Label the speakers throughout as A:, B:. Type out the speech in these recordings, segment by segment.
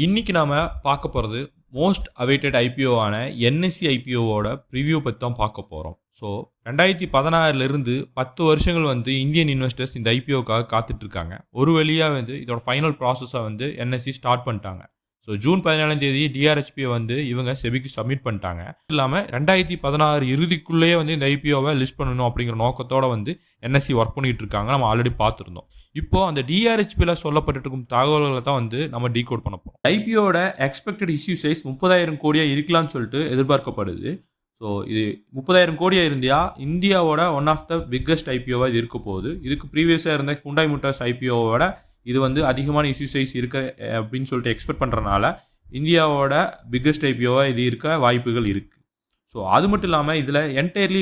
A: இன்னைக்கு நாம பார்க்க போறது மோஸ்ட் அவைட்டட் ஐபிஓவான என்எஸ்சி ஐபிஓவோட ப்ரிவ்யூ பற்றி தான் பார்க்க போகிறோம். ஸோ 2016 10 வருஷங்கள் இந்தியன் இன்வெஸ்டர்ஸ் இந்த ஐபிஓக்காக காத்துட்டு இருக்காங்க. ஒரு வழியாக இதோட ஃபைனல் ப்ராசஸை என்எஸ்சி ஸ்டார்ட் பண்ணிட்டாங்க. ஸோ ஜூன் 17 டிஆர்ஹெச்பியை இவங்க செபிக்கு சப்மிட் பண்ணிட்டாங்க. இல்லாமல் 2016 இறுதிக்குள்ளேயே இந்த ஐபிஓவை லிஸ்ட் பண்ணணும் அப்படிங்கிற நோக்கத்தோட என்எஸ்சி ஒர்க் பண்ணிட்டு இருக்காங்க. நம்ம ஆல்ரெடி பார்த்துருந்தோம். இப்போ அந்த டிஆர்ஹெச்பியில் சொல்லப்பட்டு இருக்கும் தகவல்களை தான் நம்ம டீகோட் பண்ண போகிறோம். ஐபிஓட எக்ஸ்பெக்டட் இஷ்யூ சைஸ் 30,000 கோடியாக இருக்கலாம்னு சொல்லிட்டு எதிர்பார்க்கப்படுது. ஸோ இது 30,000 கோடியாக இருந்தா இந்தியாவோட ஒன் ஆஃப் த பிக்கஸ்ட் ஐபிஓவாக இது இருக்க போகுது. இதுக்கு ப்ரீவியஸாக இருந்த ஹுண்டாய் மோட்டார்ஸ் ஐபிஓவோட இது அதிகமான இஷ்யூ சைஸ் இருக்க அப்படின்னு சொல்லிட்டு எக்ஸ்பெக்ட் பண்ணுறதுனால இந்தியாவோட பிக்கஸ்ட் ஐபிஓவாக இது இருக்க வாய்ப்புகள் இருக்குது. ஸோ அது மட்டும் இல்லாமல் இதில் என்டையர்லி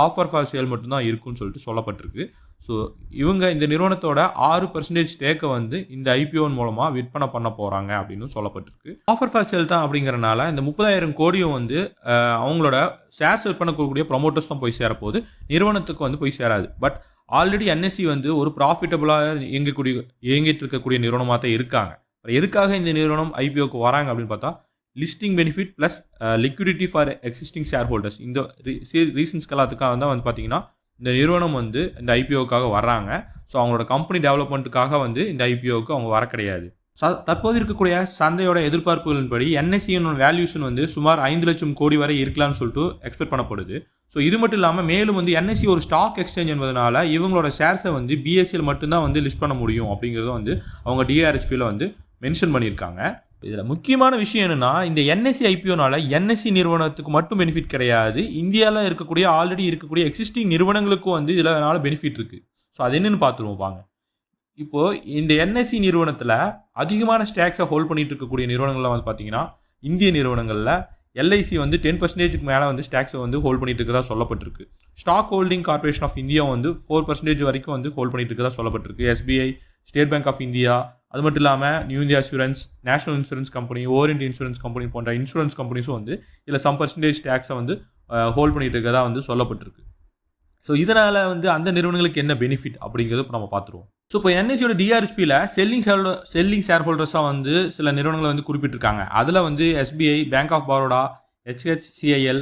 A: ஆஃபர் ஃபார் சேல் மட்டும்தான் இருக்குன்னு சொல்லிட்டு சொல்லப்பட்டிருக்கு. ஸோ இவங்க இந்த நிறுவனத்தோட 6% ஸ்டேக்கை இந்த ஐபிஓ மூலமாக விற்பனை பண்ண போகிறாங்க அப்படின்னு சொல்லப்பட்டிருக்கு. ஆஃபர் ஃபார் சேல் தான் அப்படிங்கிறனால இந்த 30,000 கோடியும் அவங்களோட ஷேர்ஸ் விற்பனை கொடுக்கக்கூடிய ப்ரொமோட்டர்ஸ் தான் போய் சேரப்போகுது. நிறுவனத்துக்கு போய் சேராது. பட் ஆல்ரெடி என்எஸ்சி ஒரு ப்ராஃபிட்டபுளாக இயங்கிட்டு இருக்கக்கூடிய நிறுவனமாக தான் இருக்காங்க. எதுக்காக இந்த நிறுவனம் ஐபிஓக்கு வராங்க அப்படின்னு பார்த்தா listing benefit plus liquidity for existing share holders. இந்த ரீசன்ஸ்க்கு எல்லாத்துக்காக தான் பார்த்தீங்கன்னா இந்த நிறுவனம் இந்த ஐபிஓக்காக வர்றாங்க. ஸோ அவங்களோட கம்பெனி டெவலப்மெண்ட்டுக்காக இந்த ஐபிஓக்கு அவங்க வர கிடையாது. தற்போது இருக்கக்கூடிய சந்தையோட எதிர்பார்ப்புகளின்படி என்எஸ்சியோட வேல்யூஷன் சுமார் 5 லட்சம் கோடி வரை இருக்கலாம்னு சொல்லிட்டு எக்ஸ்பெக்ட் பண்ணப்படுது. ஸோ இது மட்டும் இல்லாமல் மேலும் என்எஸ்சி ஒரு ஸ்டாக் எக்ஸ்சேஞ்ச் என்பதனால இவங்களோட ஷேர்ஸை பிஎஸ்சியில் மட்டும்தான் லிஸ்ட் பண்ண முடியும் அப்படிங்கிறத அவங்க டிஆர்ஹெச்பியில் மென்ஷன் பண்ணியிருக்காங்க. இதில் முக்கியமான விஷயம் என்னென்னா இந்த என்எஸ்சி ஐபிஓனால என்எஸ்சி நிறுவனத்துக்கு மட்டும் பெனிஃபிட் கிடையாது. இந்தியாவில் இருக்கக்கூடிய ஆல்ரெடி இருக்கக்கூடிய எக்ஸிஸ்டிங் நிறுவனங்களுக்கும் இதனால பெனிஃபிட் இருக்குது. ஸோ அது என்னென்னு பார்த்துருவோம் வாங்க. இப்போது இந்த என்எஸ்சி நிறுவனத்தில் அதிகமான ஸ்டாக்ஸை ஹோல்ட் பண்ணிட்டு இருக்கக்கூடிய நிறுவனங்கள்லாம் பார்த்தீங்கன்னா இந்திய நிறுவனங்களில் எல்ஐசி 10% மேலே ஸ்டாக்ஸை ஹோல்ட் பண்ணிட்டு இருக்கதா சொல்லப்பட்டிருக்கு. Stock holding corporation of India 4% வரைக்கும் ஹோல்ட் பண்ணிட்டு இருக்கதா சொல்லப்பட்டிருக்கு. SBI, state bank of India, அது மட்டும் இல்லாமல் new India assurance, national insurance company, orient insurance company போன்ற இன்சூரன்ஸ் கம்பெனிஸும் இதில் சம் பர்சன்டேஜ் ஸ்டாக்ஸை ஹோல்ட் பண்ணிட்டு இருக்கதா சொல்லப்பட்டிருக்கு. ஸோ இதனால் அந்த நிறுவனங்களுக்கு என்ன பெனிஃபிட் அப்படிங்கிறது இப்போ நம்ம பார்த்துருவோம். ஸோ இப்போ என்எஸ்சியோட டிஆர்ஹெச்பியில் செல்லிங் ஷேர் ஹோல்டர்ஸாக சில நிறுவனங்களை குறிப்பிட்டிருக்காங்க. அதில் SBI, bank of Baroda, HHCIL,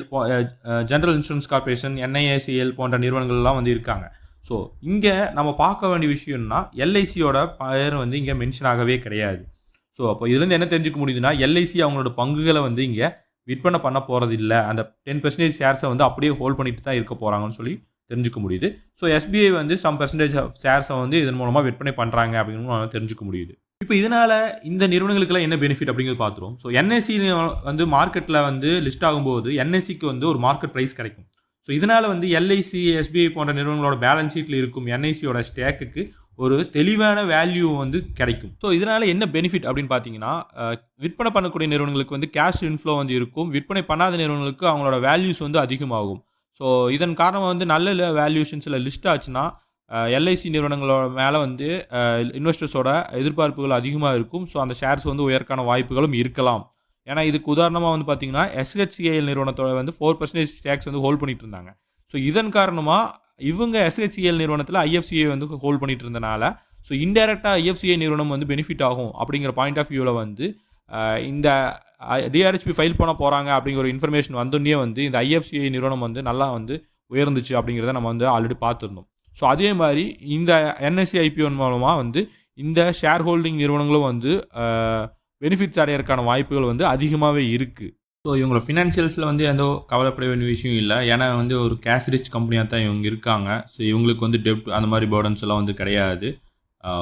A: general insurance corporation, NIACL போன்ற நிறுவனங்கள்லாம் இருக்காங்க. ஸோ இங்கே நம்ம பார்க்க வேண்டிய விஷயம்னா எல்ஐசியோட பெயர் இங்கே மென்ஷன் ஆகவே கிடையாது. ஸோ அப்போ இதுலேருந்து என்ன தெரிஞ்சுக்க முடியுதுன்னா எல்ஐசி அவங்களோட பங்குகளை இங்கே விற்பனை பண்ண போகிறது இல்லை. அந்த 10% ஷேர்ஸை அப்படியே ஹோல்ட் பண்ணிட்டு தான் இருக்க போகிறாங்கன்னு சொல்லி தெரிஞ்சுக்க முடியுது. So SBI some percentage of ஷேர்ஸை இதன் மூலமாக விற்பனை பண்ணுறாங்க அப்படின்னு தெரிஞ்சுக்க முடியுது. இப்போ இதனால் இந்த நிறுவனங்களுக்கெல்லாம் என்ன பெனிஃபிட் அப்படிங்கிறது பார்த்துருவோம். ஸோ என்எஸ்சி மார்க்கெட்டில் லிஸ்ட் ஆகும்போது என்எஸ்சிக்கு ஒரு மார்க்கெட் ப்ரைஸ் கிடைக்கும். ஸோ இதனால் எல்ஐசி, எஸ்பிஐ போன்ற நிறுவனங்களோட பேலன்ஸ் ஷீட்டில் இருக்கும் என்ஐசியோட ஸ்டேக்குக்கு ஒரு தெளிவான வேல்யூ கிடைக்கும். ஸோ இதனால் என்ன பெனிஃபிட் அப்படின்னு பார்த்தீங்கன்னா விற்பனை பண்ணக்கூடிய நிறுவனங்களுக்கு கேஷ் இன்ஃப்ளோ இருக்கும். விற்பனை பண்ணாத நிறுவனங்களுக்கு அவங்களோட வேல்யூஸ் அதிகமாகும். ஸோ இதன் காரணமாக நல்ல வேல்யூஷன்ஸில் லிஸ்ட் ஆச்சுன்னா எல்ஐசி நிறுவனங்களோட மேலே இன்வெஸ்டர்ஸோட எதிர்பார்ப்புகள் அதிகமாக இருக்கும். ஸோ அந்த ஷேர்ஸ் உயர்க்கான வாய்ப்புகளும் இருக்கலாம். ஏன்னா இதுக்கு உதாரணமாக பார்த்தீங்கன்னா SHCIL நிறுவனத்தோட 4% ஸ்டாக்ஸ் ஹோல்ட் பண்ணிட்டு இருந்தாங்க. ஸோ இதன் காரணமாக இவங்க SHCIL நிறுவனத்தில் IFCI ஹோல்ட் பண்ணிட்டு இருந்தனால ஸோ இன்டெரக்டாக IFCI நிறுவனம் பெனிஃபிட் ஆகும் அப்படிங்கிற பாயிண்ட் ஆஃப் வியூவில் இந்த டிஆர்ஹெச்பி ஃபைல் பண்ண போகிறாங்க அப்படிங்கிற ஒரு இன்ஃபர்மேஷன் வந்தோடனே இந்த IFCI நிறுவனம் நல்லா உயர்ந்துச்சு அப்படிங்கிறத நம்ம ஆல்ரெடி பார்த்துருந்தோம். ஸோ அதே மாதிரி இந்த என்எஸ்சி ஐபிஓ மூலமாக இந்த ஷேர் ஹோல்டிங் நிறுவனங்களும் பெனிஃபிட்ஸ் அடையிறதுக்கான வாய்ப்புகள் அதிகமாகவே இருக்குது. ஸோ இவங்களோட ஃபினான்ஷியல்ஸில் எந்த கவலைப்பட வேண்டிய விஷயம் இல்லை. ஏன்னா ஒரு கேஷ் ரிச் கம்பெனியாக தான் இவங்க இருக்காங்க. ஸோ இவங்களுக்கு டெப்ட் அந்த மாதிரி பேர்டன்ஸ் எல்லாம் கிடையாது.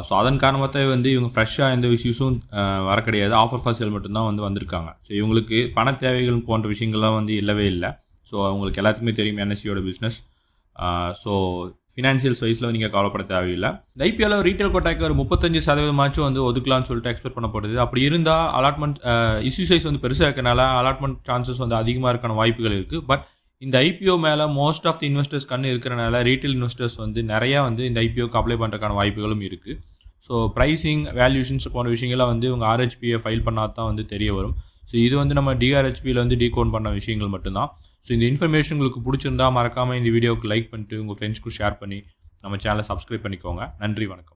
A: ஸோ அதன் காரணமாக இவங்க ஃப்ரெஷ்ஷாக எந்த இஷ்யூஸும் வர கிடையாது. ஆஃபர் ஃபார் சேல் மட்டும்தான் வந்திருக்காங்க. ஸோ இவங்களுக்கு பண தேவைகள் போன்ற விஷயங்கள்லாம் இல்லவே இல்லை. ஸோ அவங்களுக்கு எல்லாத்துக்குமே தெரியும் என்எஸ்சியோட பிஸ்னஸ். ஸோ ஃபினான்ஷியல்ஸ் வைஸில் நீங்கள் கவலைப்பட தேவையில்லை. இந்த ஐபிஓவில் ரீட்டைல் கோட்டாக்கு ஒரு 35% ஒதுக்கலாம்னு சொல்லிட்டு எக்ஸ்பெக்ட் பண்ணப்படுது. அப்படி இருந்தால் அலாட்மெண்ட் இஷ்யூ சைஸ் பெருசாக இருக்கனால அலாட்மெண்ட் சான்சஸ் அதிகமாக இருக்கான வாய்ப்புகள் இருக்குது. பட் இந்த ஐபிஓ மேலே மோஸ்ட் ஆஃப் தி இன்வெஸ்டர்ஸ் கண்ணு இருக்கிறனால ரீட்டைல் இன்வெஸ்டர்ஸ் நிறையா இந்த ஐபிஓக்கு அப்ளை பண்ணுறதுக்கான வாய்ப்புகளும் இருக்குது. ஸோ ப்ரைஸிங், வேல்யூஷன்ஸ் போன்ற விஷயங்கள்லாம் இவங்க ஆர்ஹெச்பியை ஃபைல் பண்ணால் தான் தெரிய வரும். ஸோ இது நம்ம டிஆர்ஹெச்பியில் டீகோட் பண்ண விஷயங்கள் மட்டும்தான். ஸோ இந்த இன்ஃபர்மேஷன் உங்களுக்கு பிடிச்சிருந்தா மறக்காமல் இந்த வீடியோவுக்கு லைக் பண்ணிட்டு உங்கள் ஃப்ரெண்ட்ஸ்க்கு ஷேர் பண்ணி நம்ம சேனலை சப்ஸ்கிரைப் பண்ணிக்கோங்க. நன்றி, வணக்கம்.